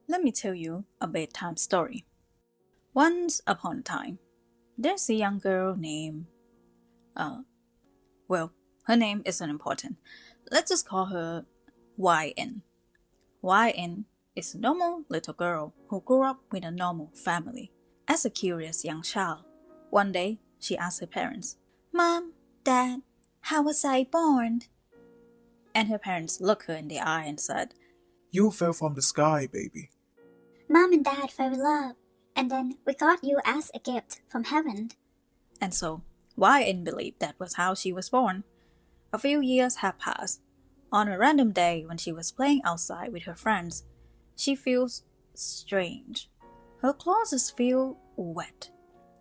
let me tell you a bedtime story. Once upon a time, there's a young girl named, her name isn't important. Let's just call her YN. YN is a normal little girl who grew up with a normal family. As a curious young child, one day she asked her parents, "Mom, Dad, how was I born?" And her parents looked her in the eye and said, "You fell from the sky, baby." Mom and Dad fell in love, and then we got you as a gift from heaven. And so, YN believed that was how she was born. A few years had passed. On a random day when she was playing outside with her friends, she feels strange. Her clothes feel wet.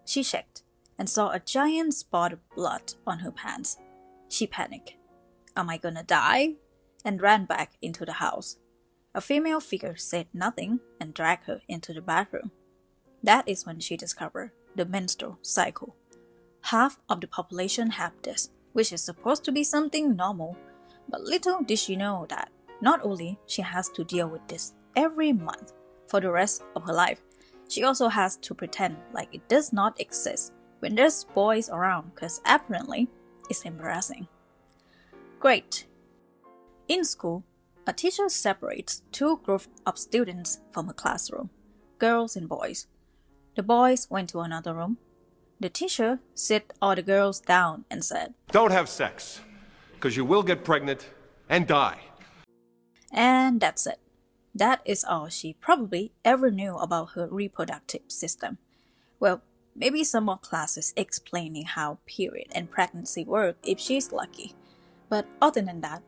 She checked and saw a giant spot of blood on her pants. She panicked. "Am I gonna die?" and ran back into the house. A female figure said nothing and dragged her into the bathroom. That is when she discovered the menstrual cycle. Half of the population have this, which is supposed to be something normal, but little did she know that not only she has to deal with this every month for the rest of her life, she also has to pretend like it does not exist when there's boys around because apparently it's embarrassing. Great. In school, a teacher separates two groups of students from a classroom, girls and boys. The boys went to another room. The teacher sit all the girls down and said, "Don't have sex, because you will get pregnant and die." And that's it. That is all she probably ever knew about her reproductive system. Well, maybe some more classes explaining how period and pregnancy work if she's lucky. But other than that,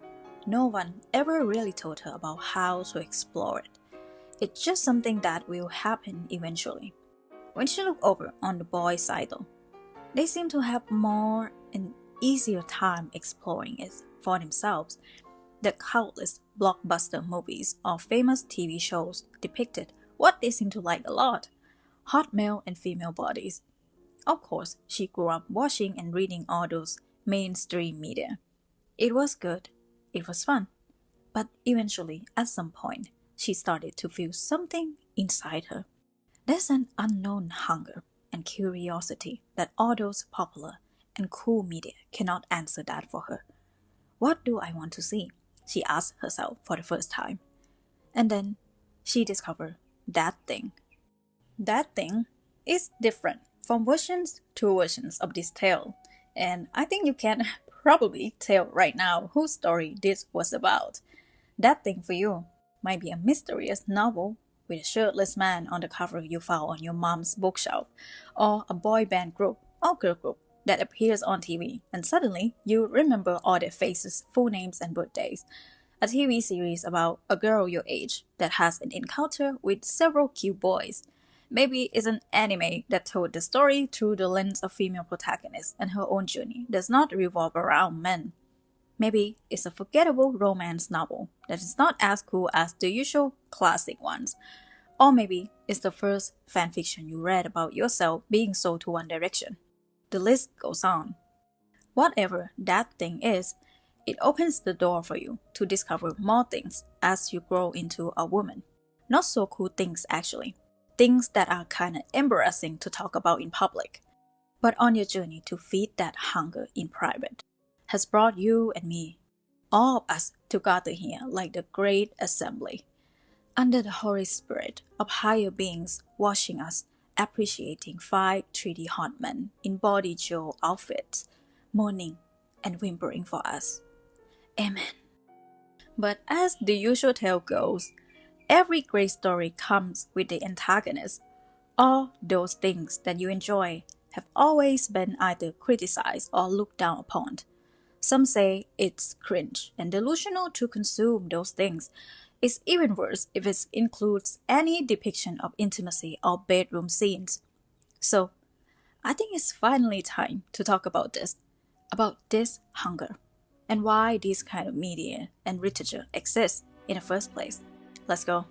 no one ever really told her about how to explore it. It's just something that will happen eventually. When she looked over on the boys' side though, they seem to have more and easier time exploring it for themselves. The countless blockbuster movies or famous TV shows depicted what they seem to like a lot: hot male and female bodies. Of course, she grew up watching and reading all those mainstream media. It was good, it was fun, but eventually, at some point, she started to feel something inside her. There's an unknown hunger and curiosity that all those popular and cool media cannot answer that for her. What do I want to see? She asked herself for the first time. And then she discovered that thing. That thing is different from versions to versions of this tale, and I think you can probably tell right now whose story this was about. That thing for you might be a mysterious novel with a shirtless man on the cover you found on your mom's bookshelf, or a boy band group or girl group that appears on TV, and suddenly you remember all their faces, full names, and birthdays. A TV series about a girl your age that has an encounter with several cute boys. Maybe it's an anime that told the story through the lens of female protagonists and her own journey does not revolve around men. Maybe it's a forgettable romance novel that is not as cool as the usual classic ones. Or maybe it's the first fanfiction you read about yourself being sold to one direction. The list goes on. Whatever that thing is, it opens the door for you to discover more things as you grow into a woman. Not so cool things actually. Things that are kinda embarrassing to talk about in public. But on your journey to feed that hunger in private has brought you and me, all of us, together here like the Great Assembly, under the Holy Spirit of higher beings watching us, appreciating 5 3D hot men in 𝘵𝘩𝘠𝑗𝘀 outfits, moaning and whimpering for us. Amen. But as the usual tale goes, every great story comes with the antagonist. All those things that you enjoy have always been either criticized or looked down upon. Some say it's cringe and delusional to consume those things. It's even worse if it includes any depiction of intimacy or bedroom scenes. So, I think it's finally time to talk about this hunger, and why these kind of media and literature exist in the first place. Let's go.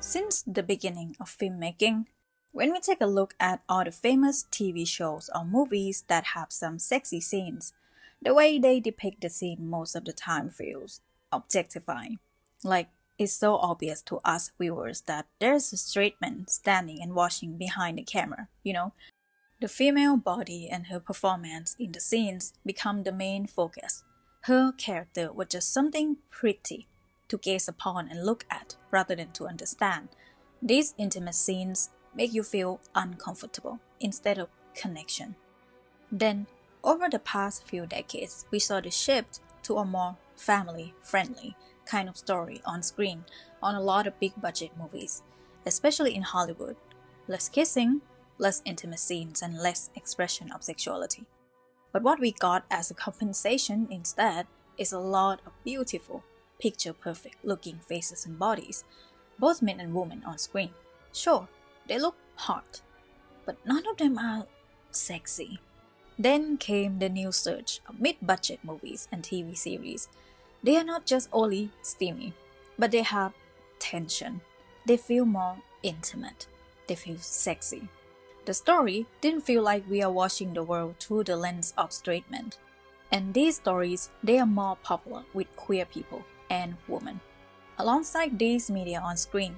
Since the beginning of filmmaking, when we take a look at all the famous TV shows or movies that have some sexy scenes, the way they depict the scene most of the time feels objectifying. Like, it's so obvious to us viewers that there's a straight man standing and watching behind the camera, The female body and her performance in the scenes become the main focus. Her character was just something pretty to gaze upon and look at rather than to understand. These intimate scenes make you feel uncomfortable instead of connection. Then, over the past few decades, we saw the shift to a more family-friendly kind of story on screen on a lot of big-budget movies, especially in Hollywood. Less kissing, less intimate scenes, and less expression of sexuality. But what we got as a compensation instead is a lot of beautiful, picture-perfect looking faces and bodies, both men and women on screen. Sure, they look hot, but none of them are sexy. Then came the new surge of mid-budget movies and TV series. They are not just only steamy, but they have tension. They feel more intimate. They feel sexy. The story didn't feel like we are watching the world through the lens of straight men. And these stories, they are more popular with queer people and women. Alongside these media on screen,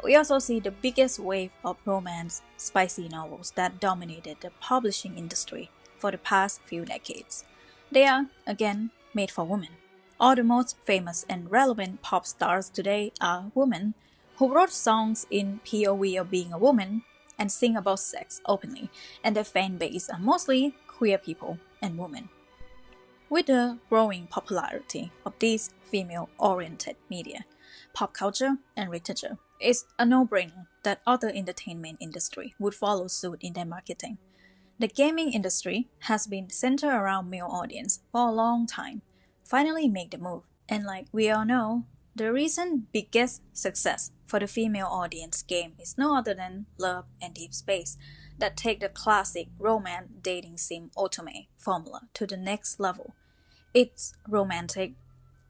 we also see the biggest wave of romance, spicy novels that dominated the publishing industry for the past few decades. They are, again, made for women. All the most famous and relevant pop stars today are women who wrote songs in POV of being a woman and sing about sex openly, and their fan base are mostly queer people and women. With the growing popularity of these female-oriented media, pop culture and literature, it's a no-brainer that other entertainment industry would follow suit in their marketing. The gaming industry has been centered around male audience for a long time, finally make the move. And like we all know, the recent biggest success for the female audience game is no other than Love and Deepspace, that take the classic romance dating sim otome formula to the next level. It's romantic,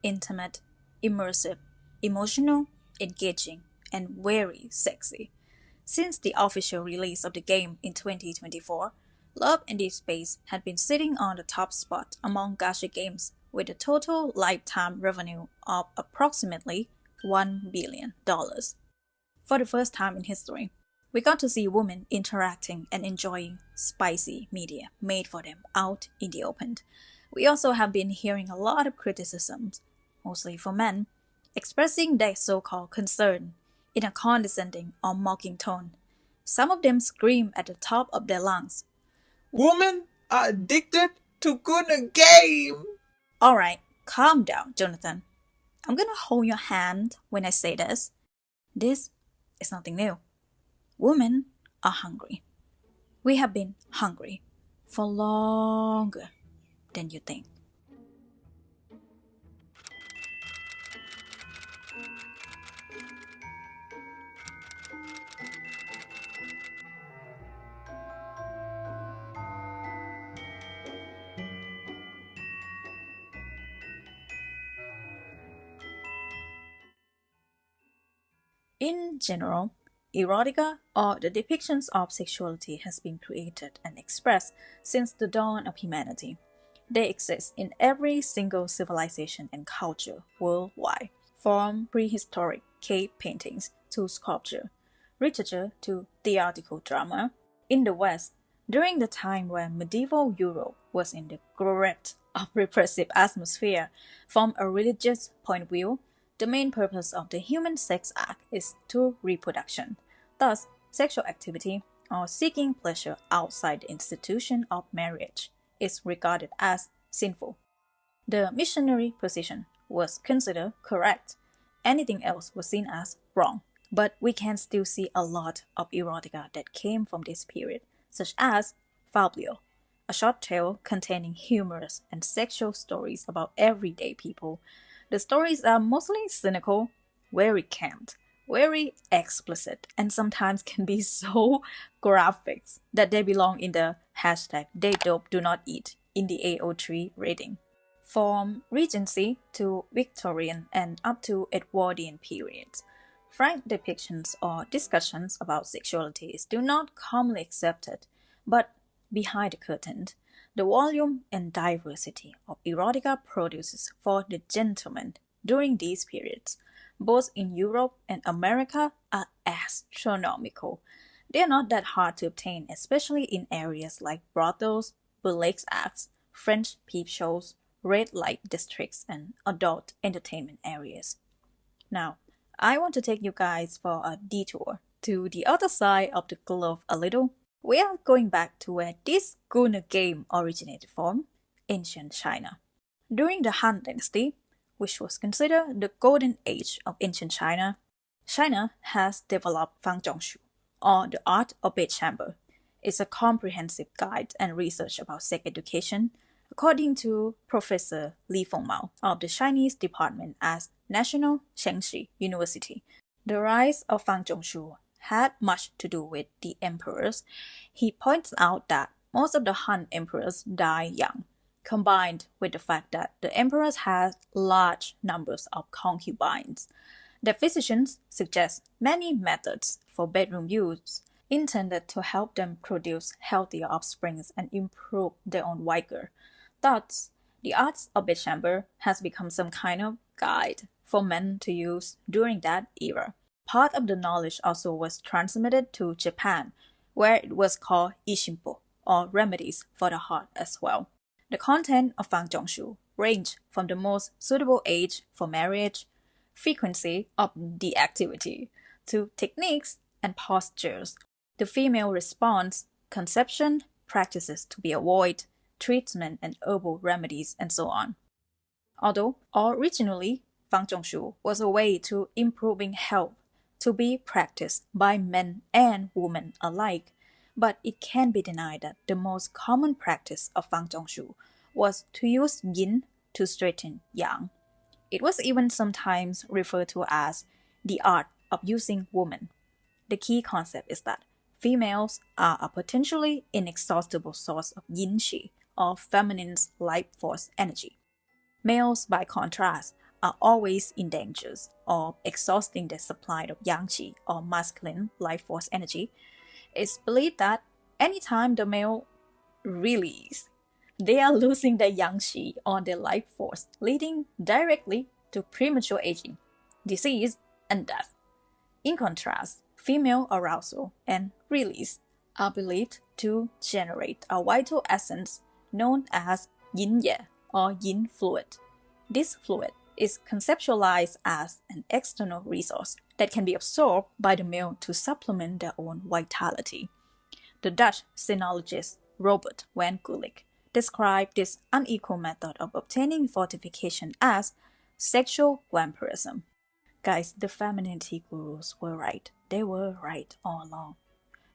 intimate, immersive, emotional, engaging, and very sexy. Since the official release of the game in 2024, Love and Deepspace had been sitting on the top spot among gacha games with a total lifetime revenue of approximately $1 billion. For the first time in history, we got to see women interacting and enjoying spicy media made for them out in the open. We also have been hearing a lot of criticisms, mostly from men, expressing their so-called concern in a condescending or mocking tone. Some of them scream at the top of their lungs, Women are addicted to good game. Alright, calm down, Jonathan. I'm gonna hold your hand when I say this. This is nothing new. Women are hungry. We have been hungry for longer than you think. In general, erotica, or the depictions of sexuality, has been created and expressed since the dawn of humanity. They exist in every single civilization and culture worldwide, from prehistoric cave paintings to sculpture, literature to theatrical drama. In the West, during the time when medieval Europe was in the grip of repressive atmosphere, from a religious point of view, the main purpose of the human sex act is to reproduction. Thus, sexual activity, or seeking pleasure outside the institution of marriage, is regarded as sinful. The missionary position was considered correct. Anything else was seen as wrong. But we can still see a lot of erotica that came from this period, such as 𝘊𝑚, a short tale containing humorous and sexual stories about everyday people. The stories are mostly cynical, very camp, very explicit, and sometimes can be so graphic that they belong in the hashtag #TheyDopeDoNotEat in the AO3 rating. From Regency to Victorian and up to Edwardian periods, Frank depictions or discussions about sexuality is still not commonly accepted, but behind the curtain, the volume and diversity of erotica produces for the gentlemen during these periods, both in Europe and America, are astronomical. They are not that hard to obtain, especially in areas like brothels, burlesque acts, French peep shows, red light districts, and adult entertainment areas. Now, I want to take you guys for a detour to the other side of the globe a little. We are going back to where this 𝘠𝑦𝘮 game originated from, ancient China. During the Han Dynasty, which was considered the golden age of ancient China, China has developed 𝘂炯笏, or the art of bedchamber. It's a comprehensive guide and research about sex education, according to Professor Li Fengmao of the Chinese department at National Chengxi University. The rise of 𝘂炯笏had much to do with the emperors. He points out that most of the Han emperors died young, combined with the fact that the emperors had large numbers of concubines. The physicians suggest many methods for bedroom use intended to help them produce healthier offspring and improve their own vigor. Thus, the art of bedchamber has become some kind of guide for men to use during that era. Part of the knowledge also was transmitted to Japan, where it was called 𝘰𝑗𝑚po, or remedies for the heart as well. The content of 𝘂炯笏 range from the most suitable age for marriage, frequency of the activity, to techniques and postures, the female response, conception, practices to be avoided, treatment and herbal remedies, and so on. Although originally 𝘂炯笏 was a way to improving health to be practiced by men and women alike, but it can't be denied that the most common practice of 𝘂炯笏was to use yin to straighten yang. It was even sometimes referred to as the art of using woman. The key concept is that females are a potentially inexhaustible source of yin qi, or feminine's life force energy. Males, by contrast, are always in danger of exhausting their supply of yang qi, or masculine life force energy. It's believed that anytime the male release, they are losing their yang qi, or their life force, leading directly to premature aging, disease, and death. In contrast, female arousal and release are believed to generate a vital essence known as yin-ye, or yin fluid. This fluid is conceptualized as an external resource that can be absorbed by the male to supplement their own vitality. The Dutch sinologist Robert van Gulik described this unequal method of obtaining fortification as sexual vampirism. Guys, the femininity gurus were right. They were right all along.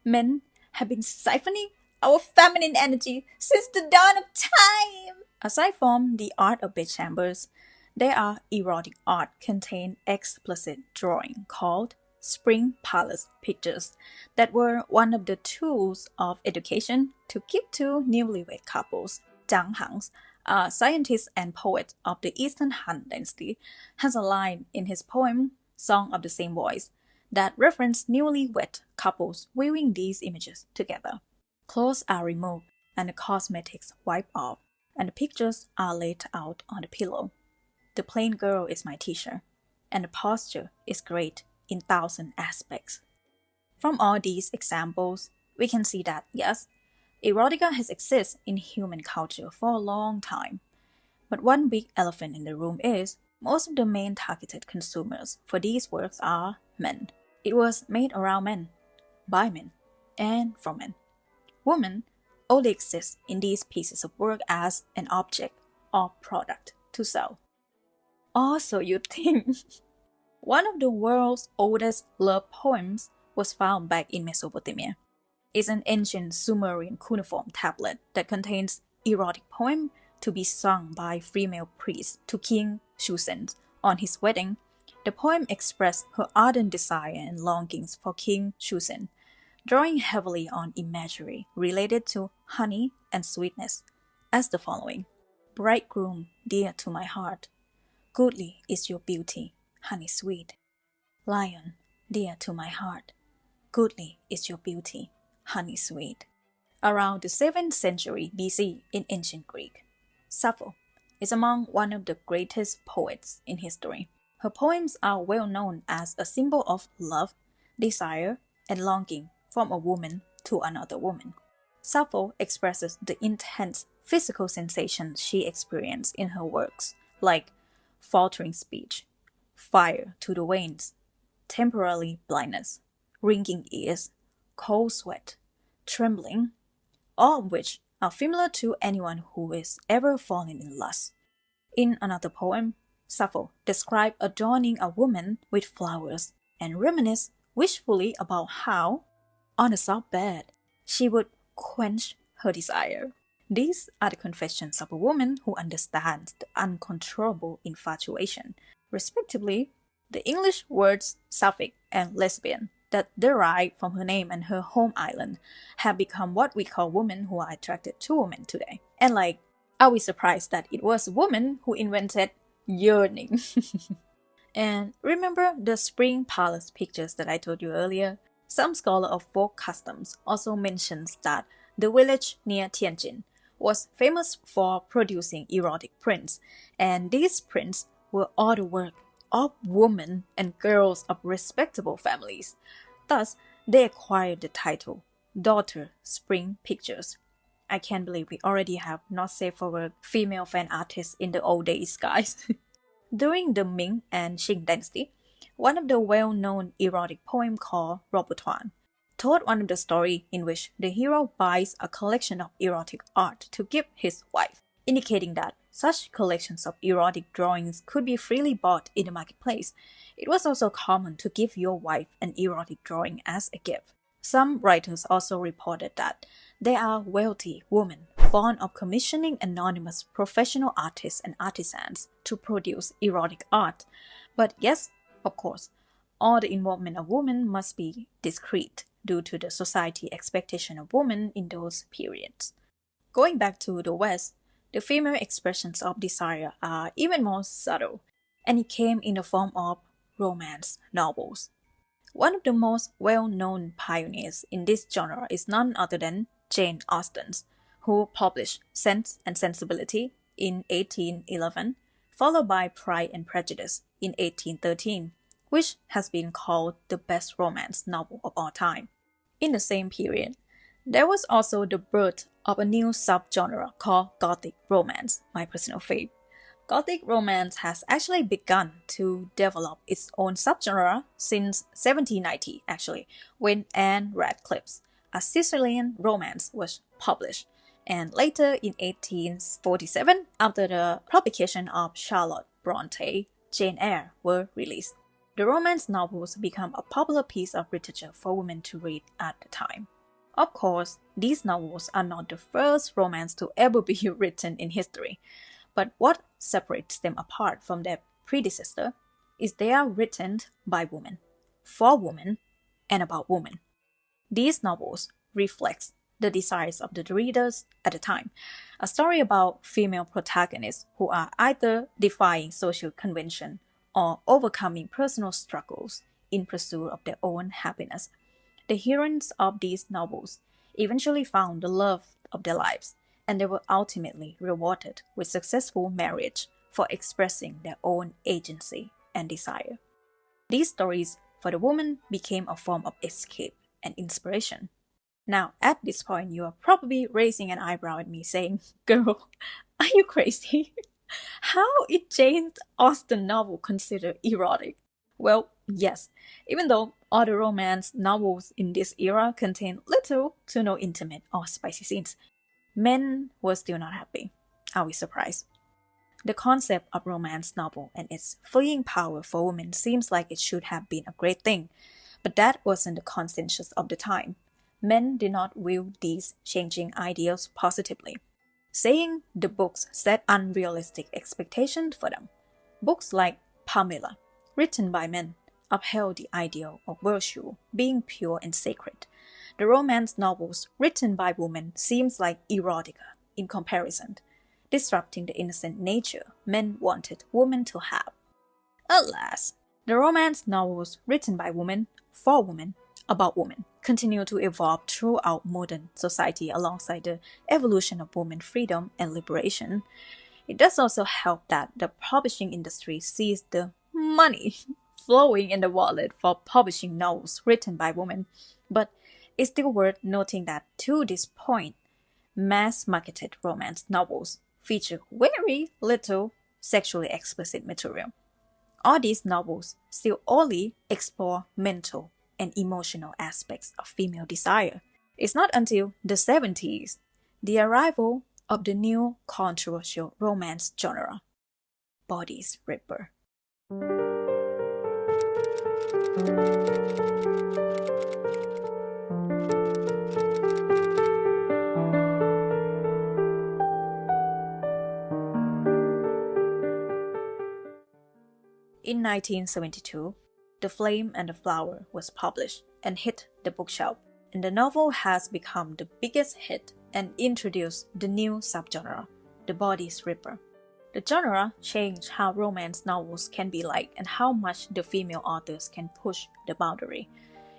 Men have been siphoning our feminine energy since the dawn of time. Aside from the art of bedchambers, there are erotic art contain explicit drawing called spring palace pictures that were one of the tools of education to keep two newlywed couples. Zhang Hangs, a scientist and poet of the Eastern Han Dynasty, has a line in his poem Song of the Same Voice that reference newlywed couples viewing these images together. Clothes are removed and the cosmetics wiped off, and the pictures are laid out on the pillow. The plain girl is my teacher, and the posture is great in 1,000 aspects. From all these examples, we can see that, yes, erotica has existed in human culture for a long time. But one big elephant in the room is most of the main targeted consumers for these works are men. It was made around men, by men, and for men. Women only exist in these pieces of work as an object or product to sell. Also, you think one of the world's oldest love poems was found back in Mesopotamia. It's an ancient Sumerian cuneiform tablet that contains erotic poem to be sung by female priests to King Xusen on his wedding. The poem expressed her ardent desire and longings for King Xusen, drawing heavily on imagery related to honey and sweetness, as the following: Bridegroom, dear to my heart, goodly is your beauty, honey sweet. Lion, dear to my heart. Goodly is your beauty, honey sweet. Around the 7th century BC in ancient Greek, Sappho is among one of the greatest poets in history. Her poems are well known as a symbol of love, desire, and longing from a woman to another woman. Sappho expresses the intense physical sensations she experienced in her works, like faltering speech, fire to the veins, temporary blindness, ringing ears, cold sweat, trembling, all of which are familiar to anyone who is ever fallen in lust. In another poem, Sappho describes adorning a woman with flowers and reminisce wishfully about how, on a soft bed, she would quench her desire. These are the confessions of a woman who understands the uncontrollable infatuation. Respectively, the English words sapphic and lesbian that derive from her name and her home island have become what we call women who are attracted to women today. And are we surprised that it was a woman who invented yearning? And remember the spring palace pictures that I told you earlier? Some scholar of folk customs also mentions that the village near Tianjin was famous for producing erotic prints, and these prints were all the work of women and girls of respectable families. Thus, they acquired the title Daughter Spring Pictures. I can't believe we already have not safe for work female fan artists in the old days, guys. During the Ming and Qing dynasty, one of the well-known erotic poem called 𝘊𝑉𝒂𝒑𝒕𝒆𝒔 told one of the story in which the hero buys a collection of erotic art to give his wife, indicating that such collections of erotic drawings could be freely bought in the marketplace. It was also common to give your wife an erotic drawing as a gift. Some writers also reported that there are wealthy women fond of commissioning anonymous professional artists and artisans to produce erotic art. But yes, of course, all the involvement of women must be discreet due to the society expectation of women in those periods. Going back to the West, the female expressions of desire are even more subtle, and it came in the form of romance novels. One of the most well-known pioneers in this genre is none other than Jane Austen, who published Sense and Sensibility in 1811, followed by Pride and Prejudice in 1813, which has been called the best romance novel of all time. In the same period, there was also the birth of a new subgenre called Gothic romance, my personal fave. Gothic romance has actually begun to develop its own subgenre since 1790, when Anne Radcliffe's A Sicilian Romance was published, and later in 1847, after the publication of Charlotte Bronte, Jane Eyre were released. The romance novels became a popular piece of literature for women to read at the time. Of course, these novels are not the first romance to ever be written in history, but what separates them apart from their predecessor is they are written by women, for women, and about women. These novels reflect the desires of the readers at the time, a story about female protagonists who are either defying social convention or overcoming personal struggles in pursuit of their own happiness. The heroines of these novels eventually found the love of their lives, and they were ultimately rewarded with successful marriage for expressing their own agency and desire. These stories for the woman became a form of escape and inspiration. Now, at this point, you are probably raising an eyebrow at me saying, "Girl, are you crazy? How is Jane Austen novel considered erotic?" Well, yes, even though all the romance novels in this era contain little to no intimate or spicy scenes, men were still not happy. Are we surprised? The concept of romance novel and its fleeing power for women seems like it should have been a great thing, but that wasn't the consensus of the time. Men did not view these changing ideals positively, saying the books set unrealistic expectations for them. Books like Pamela, written by men, upheld the ideal of virtue being pure and sacred. The romance novels written by women seems like Erotica in comparison, disrupting the innocent nature men wanted women to have. Alas, The romance novels written by women, for women, about women continue to evolve throughout modern society alongside the evolution of women's freedom and liberation. It does also help that the publishing industry sees the money flowing in the wallet for publishing novels written by women, but it's still worth noting that to this point, mass-marketed romance novels feature very little sexually explicit material. All these novels still only explore mental and emotional aspects of female desire. It's not until the 70s, the arrival of the new controversial romance genre, bodies ripper. In 1972, The Flame and the Flower was published and hit the bookshelf, and the novel has become the biggest hit and introduced the new subgenre, the bodies ripper. The genre changed how romance novels can be like and how much the female authors can push the boundary.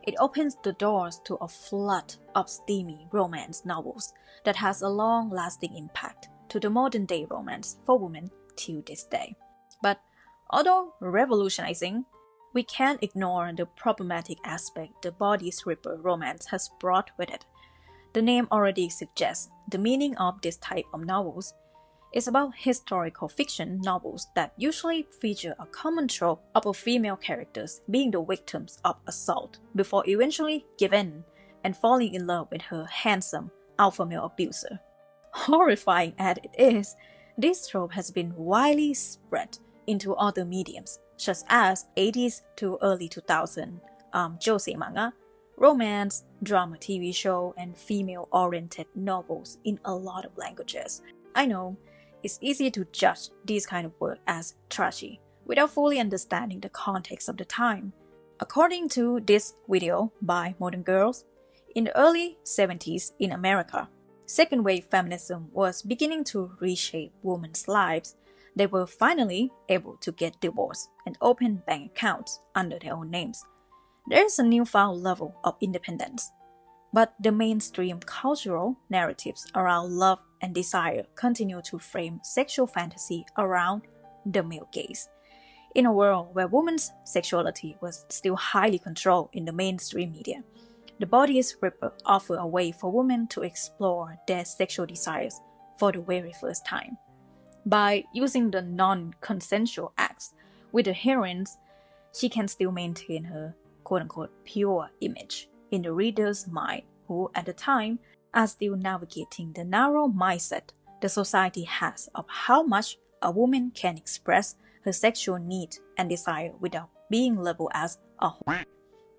It opens the doors to a flood of steamy romance novels that has a long-lasting impact to the modern-day romance for women till this day. But although revolutionizing, we can't ignore the problematic aspect the bodies ripper romance has brought with it. The name already suggests the meaning of this type of novels. It's about historical fiction novels that usually feature a common trope of female characters being the victims of assault before eventually giving in and falling in love with her handsome alpha male abuser. Horrifying as it is, this trope has been widely spread into other mediums, such as 80s to early 2000s, josei manga, romance, drama TV show, and female-oriented novels in a lot of languages. I know, it's easy to judge these kind of work as trashy without fully understanding the context of the time. According to this video by Modern Girls, in the early 70s in America, second-wave feminism was beginning to reshape women's lives. They were finally able to get divorced and open bank accounts under their own names. There is a newfound level of independence. But the mainstream cultural narratives around love and desire continue to frame sexual fantasy around the male gaze. In a world where women's sexuality was still highly controlled in the mainstream media, the bodies ripper offer a way for women to explore their sexual desires for the very first time. By using the non-consensual acts with the heroines, she can still maintain her quote-unquote pure image in the reader's mind, who at the time are still navigating the narrow mindset the society has of how much a woman can express her sexual need and desire without being labeled as a whore.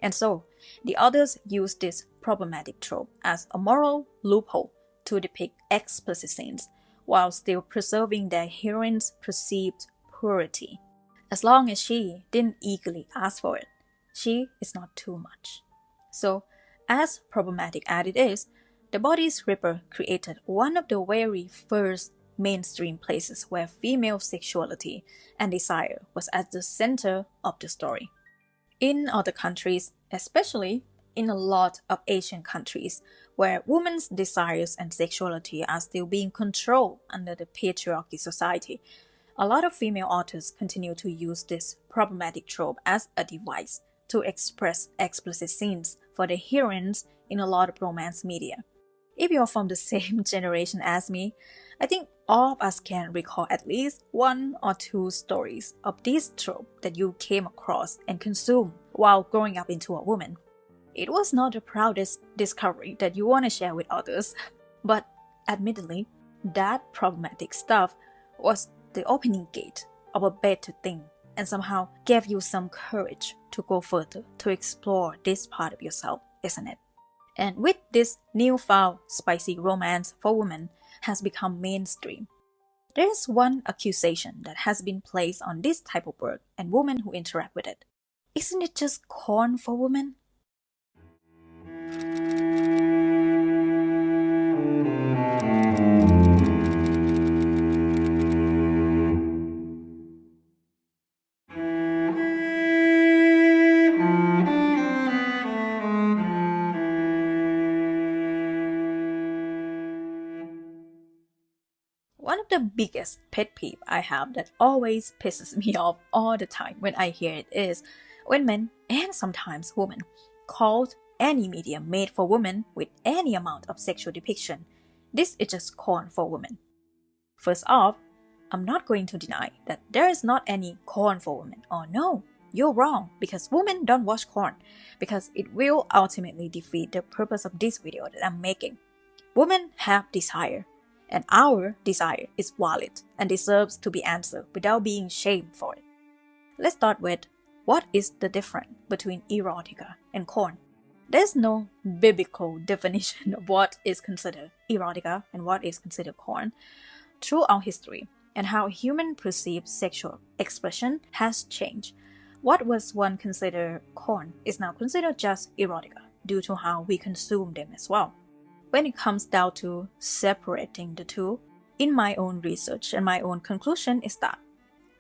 And so, the authors use this problematic trope as a moral loophole to depict explicit scenes, while still preserving their heroine's perceived purity. As long as she didn't eagerly ask for it, she is not too much. So, as problematic as it is, the bodies ripper created one of the very first mainstream places where female sexuality and desire was at the center of the story. In other countries, especially in a lot of Asian countries, where women's desires and sexuality are still being controlled under the patriarchy society, a lot of female authors continue to use this problematic trope as a device to express explicit scenes for the heroines in a lot of romance media. If you're from the same generation as me, I think all of us can recall at least one or two stories of this trope that you came across and consumed while growing up into a woman. It was not the proudest discovery that you want to share with others, but admittedly, that problematic stuff was the opening gate of a better thing and somehow gave you some courage to go further to explore this part of yourself, isn't it? And with this newfound spicy romance for women has become mainstream, there is one accusation that has been placed on this type of work and women who interact with it. Isn't it just corn for women? One of the biggest pet peeve I have that always pisses me off all the time when I hear it is when men, and sometimes women, called any medium made for women with any amount of sexual depiction, this is just corn for women. First off, I'm not going to deny that there is not any corn for women. Oh no, you're wrong, because women don't watch corn, because it will ultimately defeat the purpose of this video that I'm making. Women have desire, and our desire is valid and deserves to be answered without being shamed for it. Let's start with, what is the difference between erotica and corn? There's no biblical definition of what is considered erotica and what is considered corn. Throughout history, and how humans perceive sexual expression has changed. What was once considered corn is now considered just erotica due to how we consume them as well. When it comes down to separating the two, in my own research and my own conclusion is that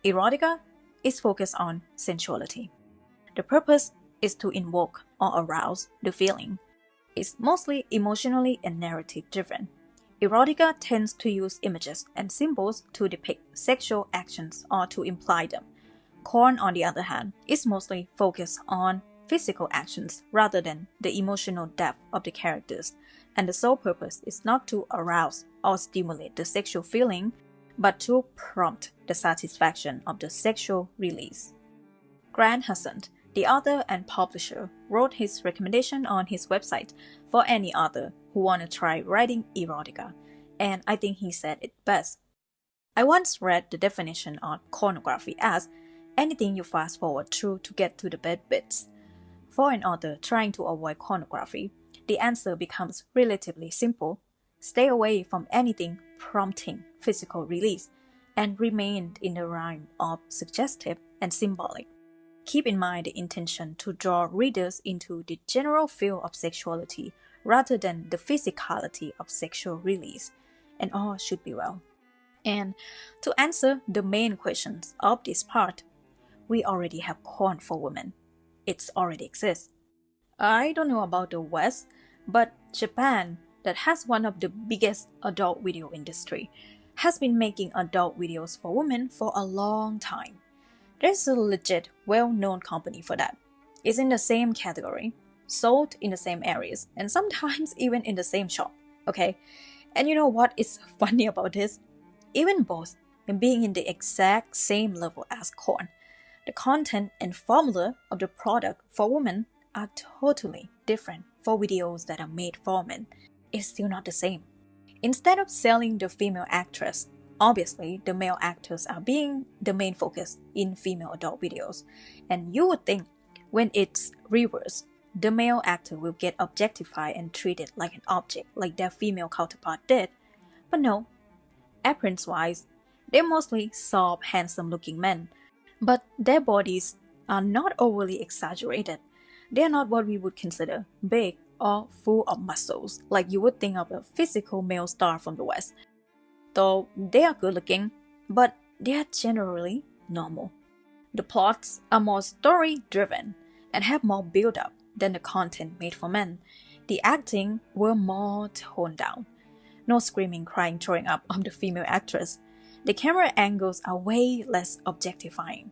erotica is focused on sensuality. The purpose is to invoke or arouse the feeling. It's mostly emotionally and narrative driven. Erotica tends to use images and symbols to depict sexual actions or to imply them. Corn, on the other hand, is mostly focused on physical actions rather than the emotional depth of the characters, and the sole purpose is not to arouse or stimulate the sexual feeling, but to prompt the satisfaction of the sexual release. Grant Hassan, the author and publisher, wrote his recommendation on his website for any author who want to try writing erotica, and I think he said it best. I once read the definition of pornography as anything you fast forward through to get to the bed bits. For an author trying to avoid pornography, the answer becomes relatively simple: stay away from anything prompting physical release and remain in the realm of suggestive and symbolic. Keep in mind the intention to draw readers into the general feel of sexuality rather than the physicality of sexual release, and all should be well. And to answer the main questions of this part, we already have corn for women. It already exists. I don't know about the West, but Japan, that has one of the biggest adult video industry, has been making adult videos for women for a long time. There's a legit, well-known company for that. It's in the same category, sold in the same areas, and sometimes even in the same shop, okay? And you know what is funny about this? Even both, and being in the exact same level as corn, the content and formula of the product for women are totally different for videos that are made for men. It's still not the same. Instead of selling the female actress, obviously the male actors are being the main focus in female adult videos. And you would think when it's reversed, the male actor will get objectified and treated like an object like their female counterpart did. But no, appearance-wise, they're mostly soft, handsome-looking men. But their bodies are not overly exaggerated. They are not what we would consider big or full of muscles, like you would think of a physical male star from the West. Though they are good looking, but they are generally normal. The plots are more story-driven and have more build-up than the content made for men. The acting were more toned down. No screaming, crying, throwing up of the female actress. The camera angles are way less objectifying.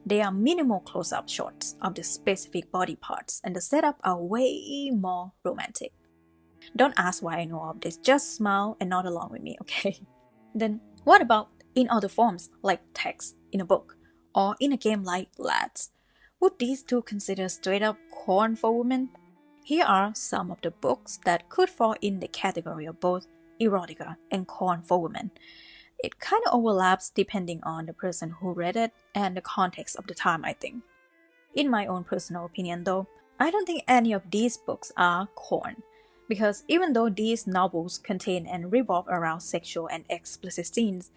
There are minimal close-up shots of the specific body parts, and the setup are way more romantic. Don't ask why I know of this, just smile and nod along with me, okay? Then what about in other forms like text in a book or in a game like Lads? Would these two consider straight-up corn for women? Here are some of the books that could fall in the category of both erotica and corn for women. It kind of overlaps depending on the person who read it and the context of the time, I think. In my own personal opinion though, I don't think any of these books are corn, because even though these novels contain and revolve around sexual and explicit scenes,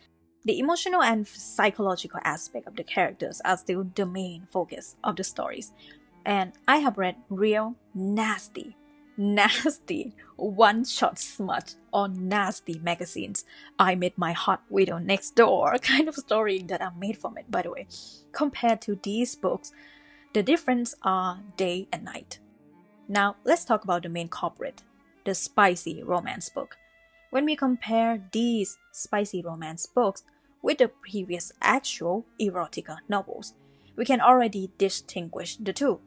the emotional and psychological aspect of the characters are still the main focus of the stories. And I have read real nasty one-shot smut or nasty magazines. I met my hot widow next door kind of story that are made from it, by the way. Compared to these books, the difference are day and night. Now, let's talk about the main culprit, the spicy romance book. When we compare these spicy romance books with the previous actual erotica novels, we can already distinguish the two.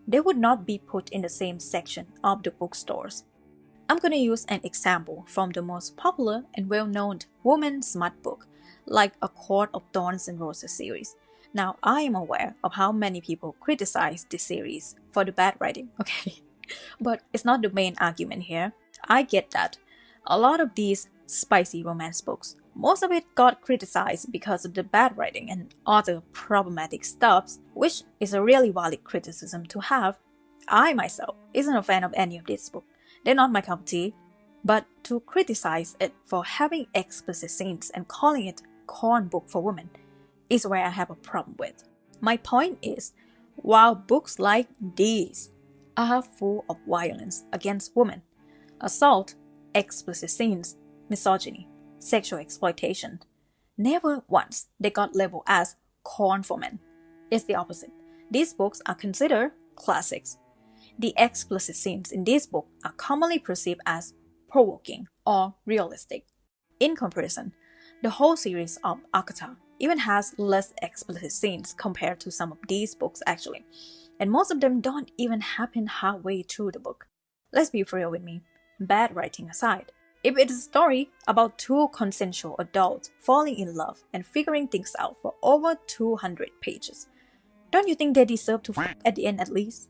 They would not be put in the same section of the bookstores. I'm going to use an example from the most popular and well-known woman smut book, like A Court of Thorns and Roses series. Now, I am aware of how many people criticize this series for the bad writing, okay? But it's not the main argument here. I get that. A lot of these spicy romance books, most of it got criticized because of the bad writing and other problematic stuff, which is a really valid criticism to have. I myself isn't a fan of any of these books. They're not my cup of tea. But to criticize it for having explicit scenes and calling it corn book for women is where I have a problem with. My point is, while books like these are full of violence against women, assault, explicit scenes, misogyny, sexual exploitation, never once they got labeled as corn for men. It's the opposite. These books are considered classics. The explicit scenes in this book are commonly perceived as provoking or realistic. In comparison, the whole series of Erotica even has less explicit scenes compared to some of these books actually, and most of them don't even happen halfway through the book. Let's be real with me, bad writing aside. If it is a story about two consensual adults falling in love and figuring things out for over 200 pages, don't you think they deserve to f*** at the end at least?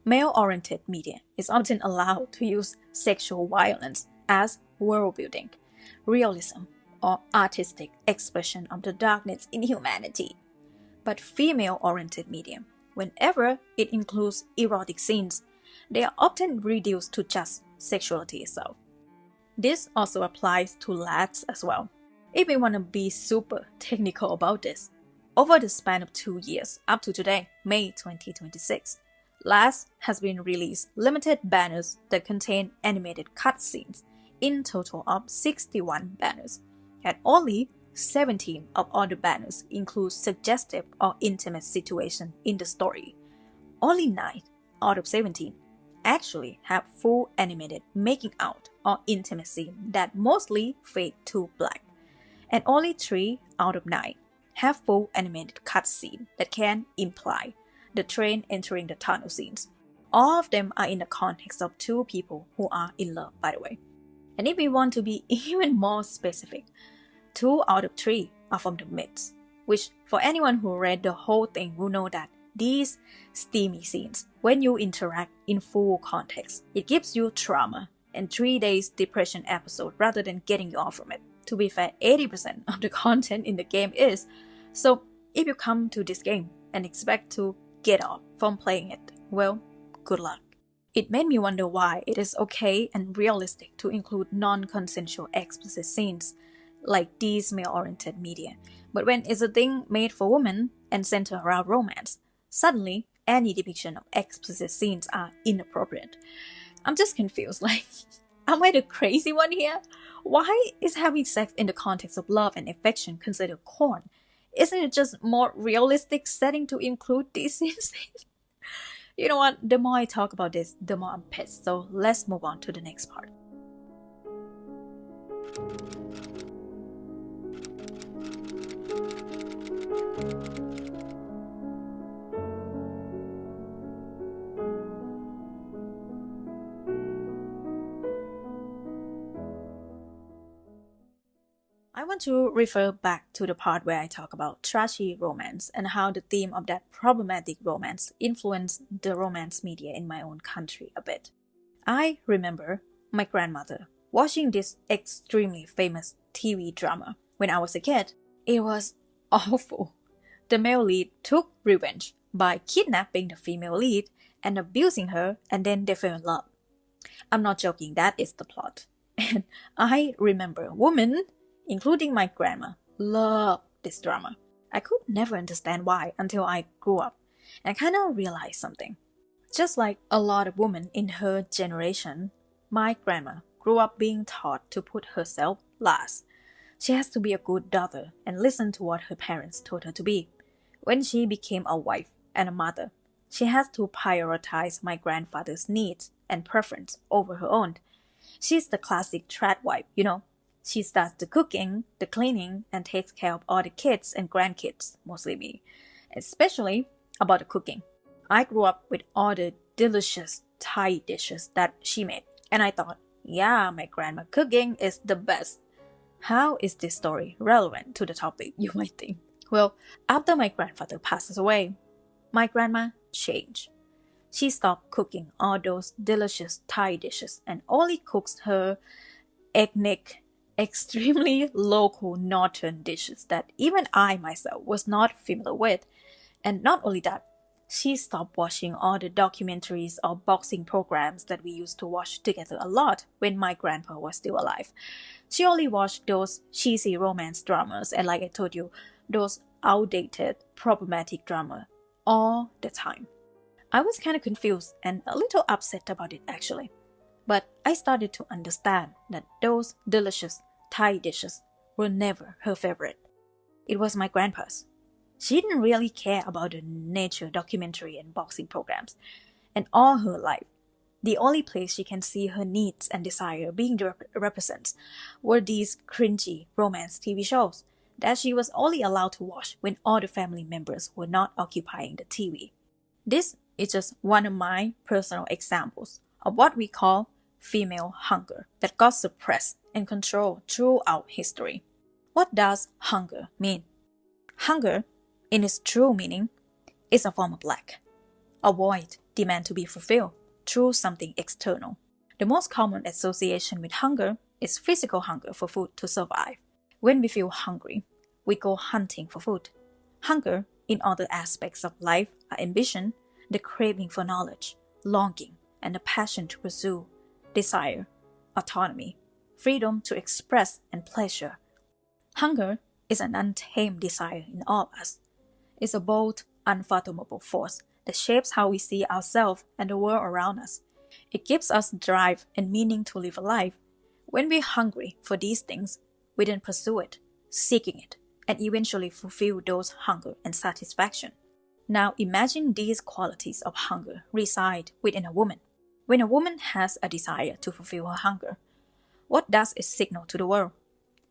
Male-oriented media is often allowed to use sexual violence as world-building, realism, or artistic expression of the darkness in humanity. But female-oriented media, whenever it includes erotic scenes, they are often reduced to just sexuality itself. This also applies to lads as well. If we want to be super technical about this, over the span of 2 years up to today, May 2026, LAS has been released limited banners that contain animated cutscenes, in total of 61 banners, and only 17 of all the banners include suggestive or intimate situation in the story. Only 9 out of 17 actually have full animated making out or intimacy that mostly fade to black, and only 3 out of 9 have full animated cutscene that can imply the train entering the tunnel scenes. All of them are in the context of two people who are in love, by the way. And if we want to be even more specific, 2 out of 3 are from the myths, which for anyone who read the whole thing will know that these steamy scenes, when you interact in full context, it gives you trauma and 3 days depression episode rather than getting you off from it. To be fair, 80% of the content in the game is. So if you come to this game and expect to get off from playing it, well, good luck. It made me wonder why it is okay and realistic to include non-consensual explicit scenes like these male-oriented media, but when it's a thing made for women and centered around romance, suddenly any depiction of explicit scenes are inappropriate. I'm just confused, like, am I the crazy one here? Why is having sex in the context of love and affection considered corn? Isn't it just more realistic setting to include these scenes? You know what? The more I talk about this, the more I'm pissed. So let's move on to the next part. I want to refer back to the part where I talk about trashy romance and how the theme of that problematic romance influenced the romance media in my own country a bit. I remember my grandmother watching this extremely famous TV drama when I was a kid. It was awful. The male lead took revenge by kidnapping the female lead and abusing her, and then they fell in love. I'm not joking, that is the plot. And I remember women, including my grandma, loved this drama. I could never understand why until I grew up and kind of realized something. Just like a lot of women in her generation, my grandma grew up being taught to put herself last. She has to be a good daughter and listen to what her parents told her to be. When she became a wife and a mother, she has to prioritize my grandfather's needs and preference over her own. She's the classic trad wife, you know. She does the cooking, the cleaning, and takes care of all the kids and grandkids, mostly me. Especially about the cooking. I grew up with all the delicious Thai dishes that she made, and I thought, yeah, my grandma cooking is the best. How is this story relevant to the topic, you might think? Well, after my grandfather passes away, my grandma changed. She stopped cooking all those delicious Thai dishes and only cooks her ethnic, extremely local northern dishes that even I myself was not familiar with. And not only that, she stopped watching all the documentaries or boxing programs that we used to watch together a lot when my grandpa was still alive. She only watched those cheesy romance dramas and, like I told you, those outdated, problematic drama all the time. I was kind of confused and a little upset about it actually. But I started to understand that those delicious Thai dishes were never her favorite. It was my grandpa's. She didn't really care about the nature documentary and boxing programs. And all her life, the only place she can see her needs and desire being represented were these cringy romance TV shows that she was only allowed to watch when all the family members were not occupying the TV. This is just one of my personal examples of what we call female hunger that got suppressed and controlled throughout history. What does hunger mean? Hunger, in its true meaning, is a form of lack, a void demand to be fulfilled through something external. The most common association with hunger is physical hunger for food to survive. When we feel hungry, we go hunting for food. Hunger in other aspects of life are ambition, the craving for knowledge, longing, and the passion to pursue, desire, autonomy, freedom to express, and pleasure. Hunger is an untamed desire in all of us. It's a bold, unfathomable force that shapes how we see ourselves and the world around us. It gives us drive and meaning to live a life. When we're hungry for these things, we then pursue it, seeking it, and eventually fulfill those hunger and satisfaction. Now imagine these qualities of hunger reside within a woman. When a woman has a desire to fulfill her hunger, what does it signal to the world?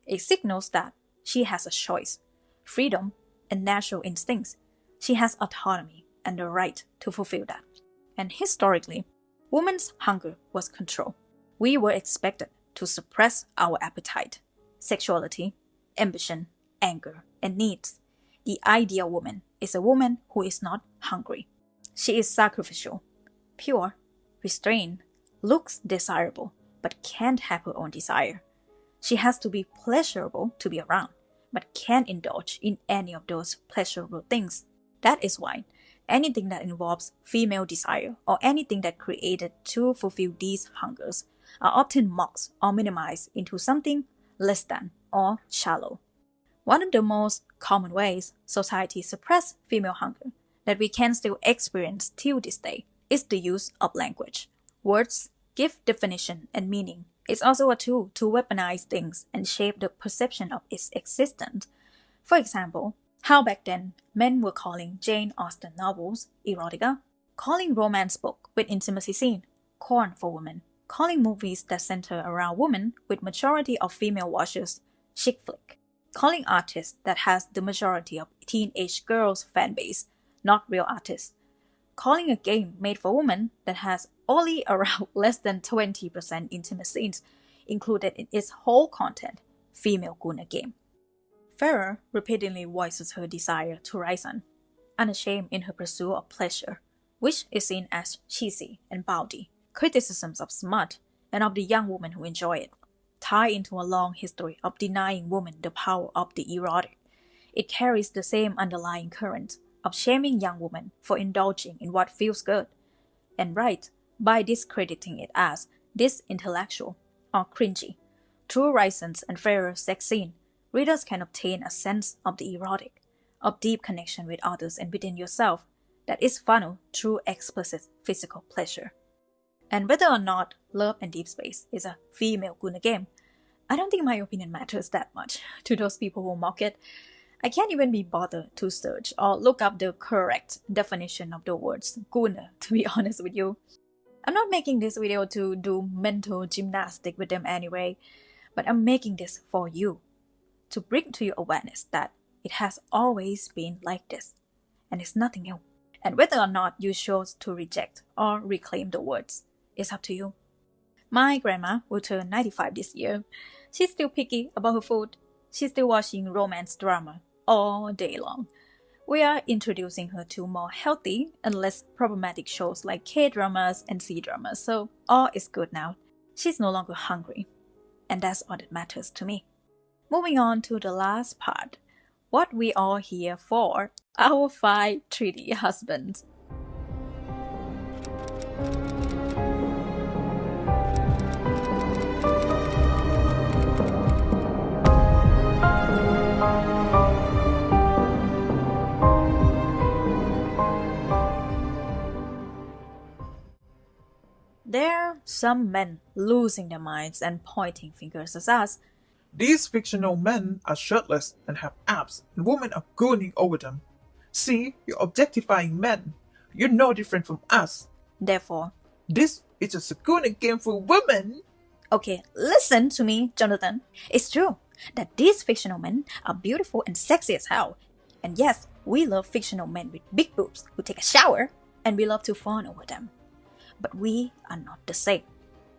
It signals that she has a choice, freedom, and natural instincts. She has autonomy and the right to fulfill that. And historically, women's hunger was control. We were expected to suppress our appetite, sexuality, ambition, anger, and needs. The ideal woman is a woman who is not hungry. She is sacrificial, pure, restrained, looks desirable, but can't have her own desire. She has to be pleasurable to be around, but can't indulge in any of those pleasurable things. That is why anything that involves female desire or anything that created to fulfill these hungers are often mocked or minimized into something less than or shallow. One of the most common ways society suppresses female hunger that we can still experience till this day is the use of language. Words give definition and meaning. It's also a tool to weaponize things and shape the perception of its existence. For example, how back then men were calling Jane Austen novels erotica, calling romance book with intimacy scene corn for women, calling movies that center around women with majority of female watchers chick flick, calling artists that has the majority of teenage girls fan base not real artists, calling a game made for women that has only around less than 20% intimate scenes included in its whole content, female 𝘠𝘠𝘠 game. Ferrer repeatedly voices her desire to rise on, unashamed in her pursuit of pleasure, which is seen as cheesy and bawdy. Criticisms of smut and of the young women who enjoy it tie into a long history of denying women the power of the erotic. It carries the same underlying current of shaming young women for indulging in what feels good and right by discrediting it as disintellectual or cringy. Through Rison's and Ferrer's sex scene, readers can obtain a sense of the erotic, of deep connection with others and within yourself that is funneled through explicit physical pleasure. And whether or not Love and Deepspace is a female 𝘠𝘠𝘠 game, I don't think my opinion matters that much to those people who mock it. I can't even be bothered to search or look up the correct definition of the words 𝘠𝘠𝘠, to be honest with you. I'm not making this video to do mental gymnastics with them anyway, but I'm making this for you, to bring to your awareness that it has always been like this, and it's nothing new. And whether or not you chose to reject or reclaim the words, it's up to you. My grandma will turn 95 this year. She's still picky about her food. She's still watching romance drama all day long. We are introducing her to more healthy and less problematic shows like K-dramas and C-dramas, so all is good now. She's no longer hungry, and that's all that matters to me. Moving on to the last part, what we all here for, our 5 treaty husbands. There are some men losing their minds and pointing fingers at us. These fictional men are shirtless and have abs, and women are gooning over them. See, you're objectifying men. You're no different from us. Therefore, this is a gooning game for women. Okay, listen to me, Jonathan. It's true that these fictional men are beautiful and sexy as hell. And yes, we love fictional men with big boobs who take a shower, and we love to fawn over them. But we are not the same.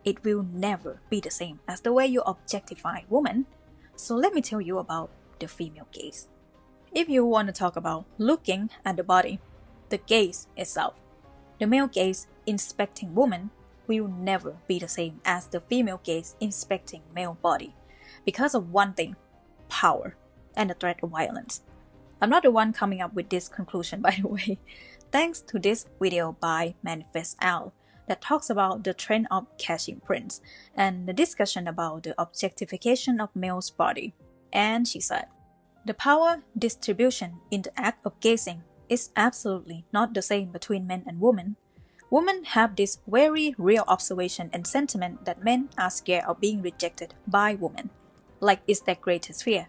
It will never be the same as the way you objectify women. So let me tell you about the female gaze. If you want to talk about looking at the body, the gaze itself, the male gaze inspecting woman will never be the same as the female gaze inspecting male body. Because of one thing, power and the threat of violence. I'm not the one coming up with this conclusion, by the way. Thanks to this video by Manifest Al that talks about the trend of catching prints and the discussion about the objectification of male's body. And she said, the power distribution in the act of gazing is absolutely not the same between men and women. Women have this very real observation and sentiment that men are scared of being rejected by women, like it's their greatest fear.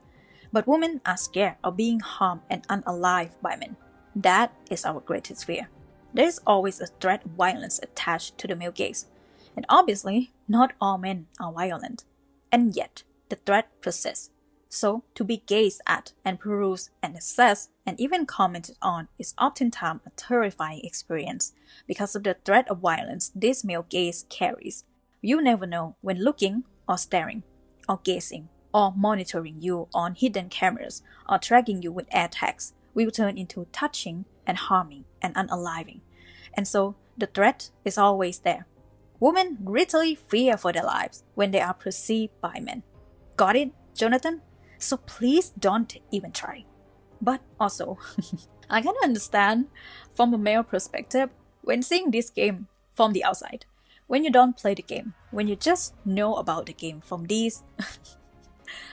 But women are scared of being harmed and unalived by men. That is our greatest fear. There is always a threat of violence attached to the male gaze. And obviously, not all men are violent. And yet, the threat persists. So, to be gazed at and perused and assessed and even commented on is oftentimes a terrifying experience because of the threat of violence this male gaze carries. You never know when looking or staring or gazing or monitoring you on hidden cameras or tracking you with air tags will turn into touching and harming and unaliving. And so the threat is always there. Women literally fear for their lives when they are perceived by men. Got it, Jonathan? So please don't even try. But also, I can understand from a male perspective when seeing this game from the outside. When you don't play the game, when you just know about the game from these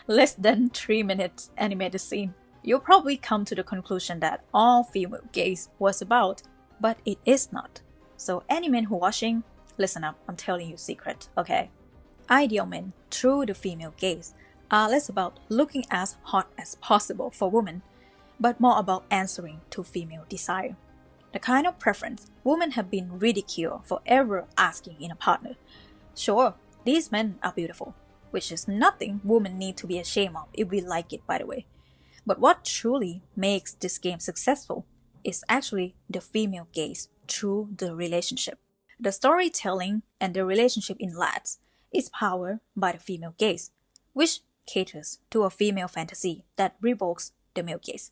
less than 3 minutes animated scene, you'll probably come to the conclusion that all female gaze was about, but it is not. So any men who watching, listen up, I'm telling you a secret, okay? Ideal men through the female gaze are less about looking as hot as possible for women, but more about answering to female desire. The kind of preference women have been ridiculed for ever asking in a partner. Sure, these men are beautiful, which is nothing women need to be ashamed of if we like it, by the way. But what truly makes this game successful is actually the female gaze through the relationship. The storytelling and the relationship in lads is powered by the female gaze, which caters to a female fantasy that revokes the male gaze.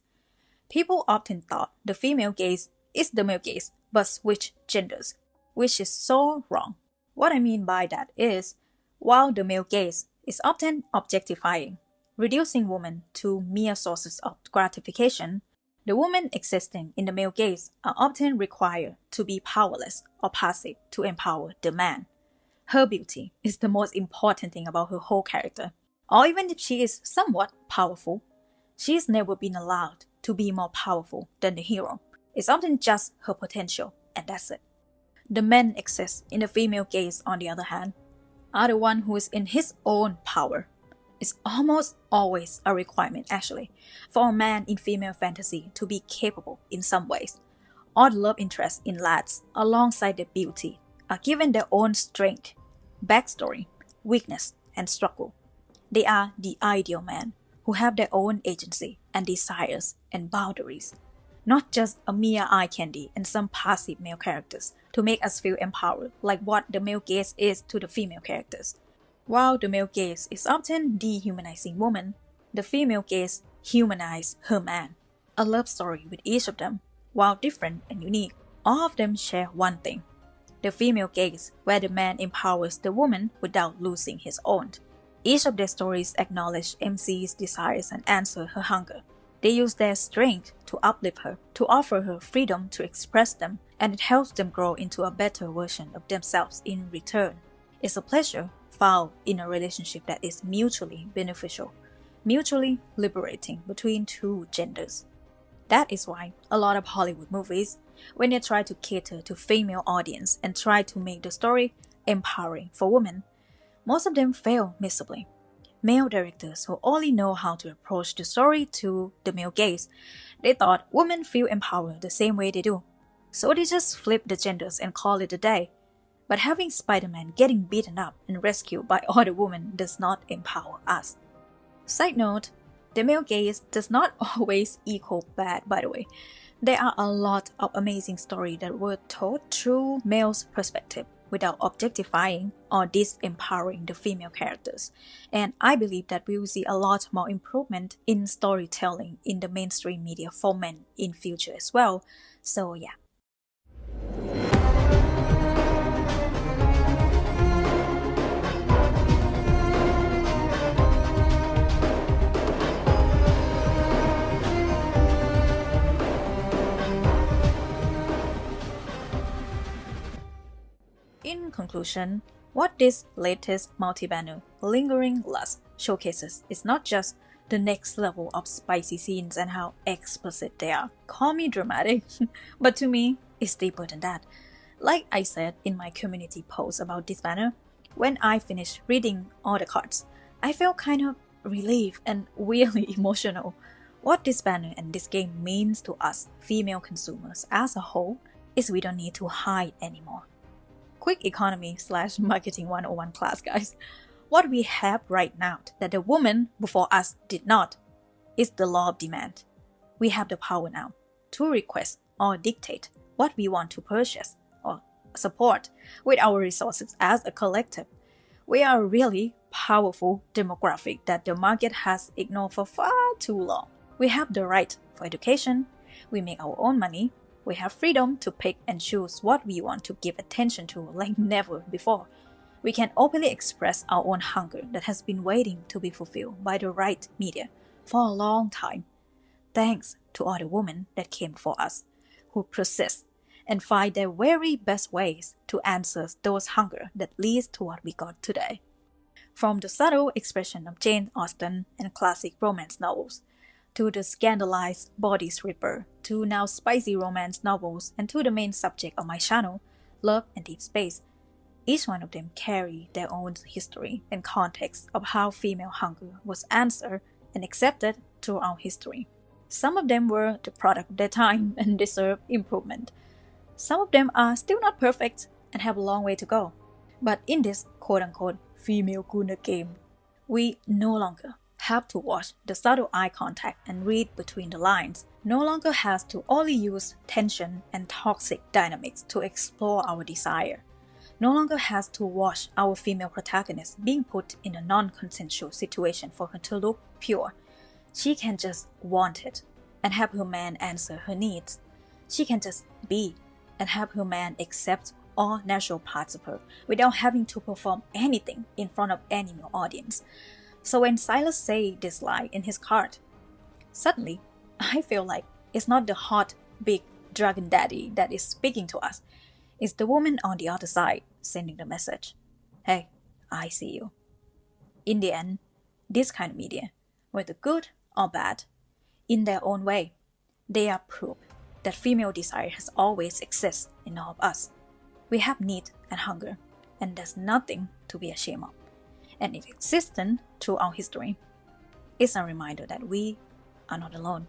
People often thought the female gaze is the male gaze, but switch genders, which is so wrong. What I mean by that is, while the male gaze is often objectifying, reducing women to mere sources of gratification, the women existing in the male gaze are often required to be powerless or passive to empower the man. Her beauty is the most important thing about her whole character. Or even if she is somewhat powerful, she has never been allowed to be more powerful than the hero. It's often just her potential, and that's it. The men exist in the female gaze, on the other hand, are the one who is in his own power. It's almost always a requirement, actually, for a man in female fantasy to be capable in some ways. Or the love interest in lads, alongside their beauty, are given their own strength, backstory, weakness, and struggle. They are the ideal man who have their own agency and desires and boundaries, not just a mere eye candy and some passive male characters to make us feel empowered like what the male gaze is to the female characters. While the male gaze is often dehumanizing woman, the female gaze humanizes her man. A love story with each of them, while different and unique, all of them share one thing: the female gaze, where the man empowers the woman without losing his own. Each of their stories acknowledge MC's desires and answer her hunger. They use their strength to uplift her, to offer her freedom to express them, and it helps them grow into a better version of themselves in return. It's a pleasure found in a relationship that is mutually beneficial, mutually liberating between two genders. That is why a lot of Hollywood movies, when they try to cater to female audience and try to make the story empowering for women, most of them fail miserably. Male directors who only know how to approach the story to the male gaze, they thought women feel empowered the same way they do. So they just flip the genders and call it a day. But having Spider-Man getting beaten up and rescued by other women does not empower us. Side note, the male gaze does not always equal bad, by the way. There are a lot of amazing stories that were told through male's perspective without objectifying or disempowering the female characters. And I believe that we will see a lot more improvement in storytelling in the mainstream media for men in future as well. So yeah. In conclusion, what this latest multi-banner Lingering Lust showcases is not just the next level of spicy scenes and how explicit they are. Call me dramatic, but to me, it's deeper than that. Like I said in my community post about this banner, when I finished reading all the cards, I felt kind of relieved and weirdly emotional. What this banner and this game means to us female consumers as a whole is we don't need to hide anymore. Quick economy / marketing 101 class, guys. What we have right now that the woman before us did not is the law of demand. We have the power now to request or dictate what we want to purchase or support with our resources as a collective. We are a really powerful demographic that the market has ignored for far too long. We have the right for education. We make our own money. We have freedom to pick and choose what we want to give attention to like never before. We can openly express our own hunger that has been waiting to be fulfilled by the right media for a long time. Thanks to all the women that came before us, who persist and find their very best ways to answer those hunger that leads to what we got today. From the subtle expression of Jane Austen and classic romance novels, to the scandalized body stripper, to now spicy romance novels, and to the main subject of my channel, Love and Deepspace. Each one of them carry their own history and context of how female hunger was answered and accepted throughout history. Some of them were the product of their time and deserve improvement. Some of them are still not perfect and have a long way to go. But in this quote-unquote female Gunner game, we no longer have to watch the subtle eye contact and read between the lines, no longer has to only use tension and toxic dynamics to explore our desire, no longer has to watch our female protagonist being put in a non-consensual situation for her to look pure. She can just want it and have her man answer her needs. She can just be and have her man accept all natural parts of her without having to perform anything in front of any male audience. So when Silas say this line in his card, suddenly I feel like it's not the hot, big dragon daddy that is speaking to us. It's the woman on the other side sending the message. Hey, I see you. In the end, this kind of media, whether good or bad, in their own way, they are proof that female desire has always existed in all of us. We have need and hunger, and there's nothing to be ashamed of. And its existence throughout history is a reminder that we are not alone.